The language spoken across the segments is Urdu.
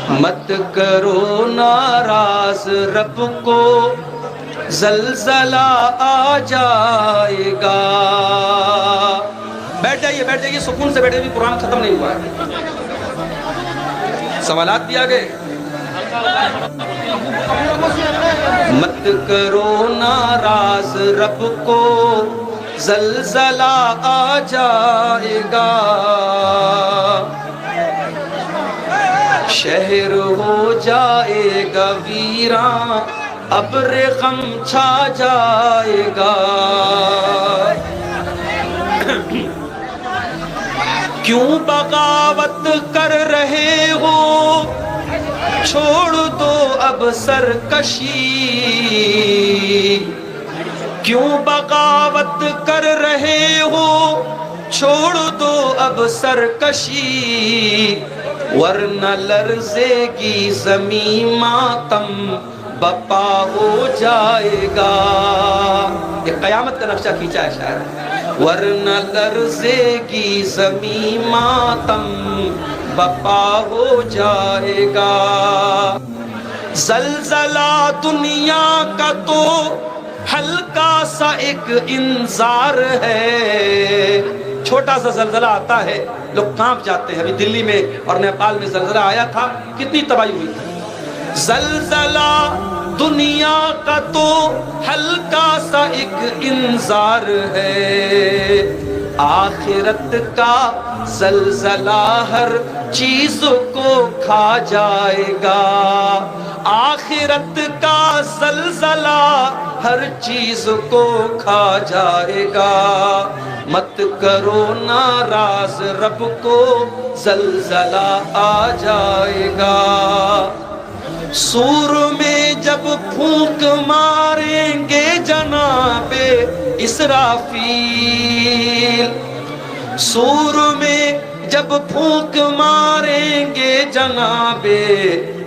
مت کرو ناراض رب کو، زلزلہ آ جائے گا۔ بیٹھ جائیے سکون سے بیٹھے، بھی قرآن ختم نہیں ہوا ہے، سوالات بھی آگے۔ مت کرو ناراض رب کو، زلزلہ آ جائے گا، شہر ہو جائے گا ویراں، ابر غم چھا جائے گا۔ کیوں بغاوت کر رہے ہو، چھوڑ دو اب سرکشی۔ کیوں بغاوت کر رہے ہو، چھوڑ دو اب سرکشی، ورنہ لرزے گی زمین ماتم بپا ہو جائے گا۔ یہ قیامت کا نقشہ کھینچا ہے شاعر۔ ورنہ لرزے گی زمین ماتم بپا ہو جائے گا۔ زلزلہ دنیا کا تو ہلکا سا ایک انذار ہے، چھوٹا سا زلزلہ آتا ہے لوگ کانپ جاتے ہیں۔ ابھی دلی میں اور نیپال میں زلزلہ آیا تھا، کتنی تباہی ہوئی تھی۔ زلزلہ دنیا کا تو ہلکا سا ایک انذار ہے، آخرت کا زلزلہ ہر چیز کو کھا جائے گا۔ آخرت کا زلزلہ ہر چیز کو کھا جائے گا۔ مت کرو ناراض رب کو، زلزلہ آ جائے گا۔ سور میں جب پھونک ماریں گے جناب اسرافیل، سور میں جب پھونک ماریں گے جناب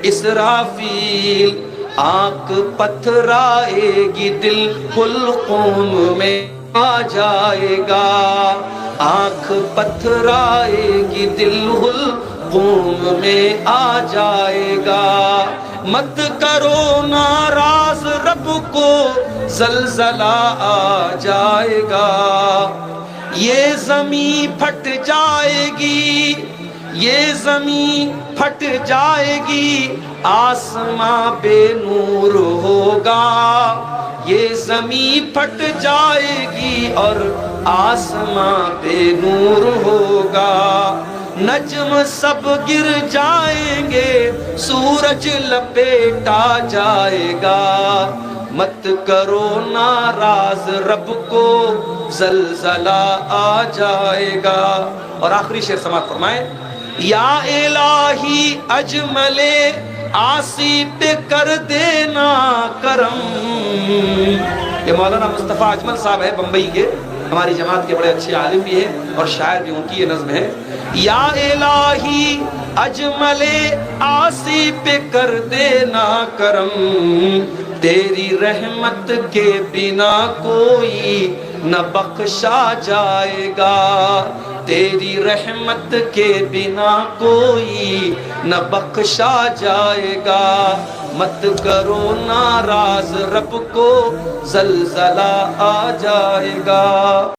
اسرافیل، آنکھ پتھرائے گی دل حلقوم میں آ جائے گا۔ آنکھ پتھرائے گی دل حلقوم میں آ جائے گا۔ مت کرو ناراض رب کو، زلزلہ آ جائے گا۔ یہ زمین پھٹ جائے گی، یہ زمین پھٹ جائے گی، آسماں بے نور ہوگا۔ یہ زمین پھٹ جائے گی اور آسماں بے نور ہوگا۔ نجم سب گر جائیں گے، سورج لپیٹا جائے گا۔ مت کرو ناراض رب کو، زلزلہ آ جائے گا۔ اور آخری شعر سماعت فرمائیں۔ یا الہی اجمل آسی پہ کر دینا کرم۔ یہ مولانا مصطفیٰ اجمل صاحب ہے بمبئی کے، ہماری جماعت کے بڑے اچھے عالم بھی ہیں اور شاعر بھی، ان کی یہ نظم ہے۔ یا الہی اجمل آسی پہ کر دینا کرم، تیری رحمت کے بنا کوئی نہ بخشا جائے گا۔ تیری رحمت کے بنا کوئی نہ بخشا جائے گا۔ مت کرو ناراض رب کو، زلزلہ آ جائے گا۔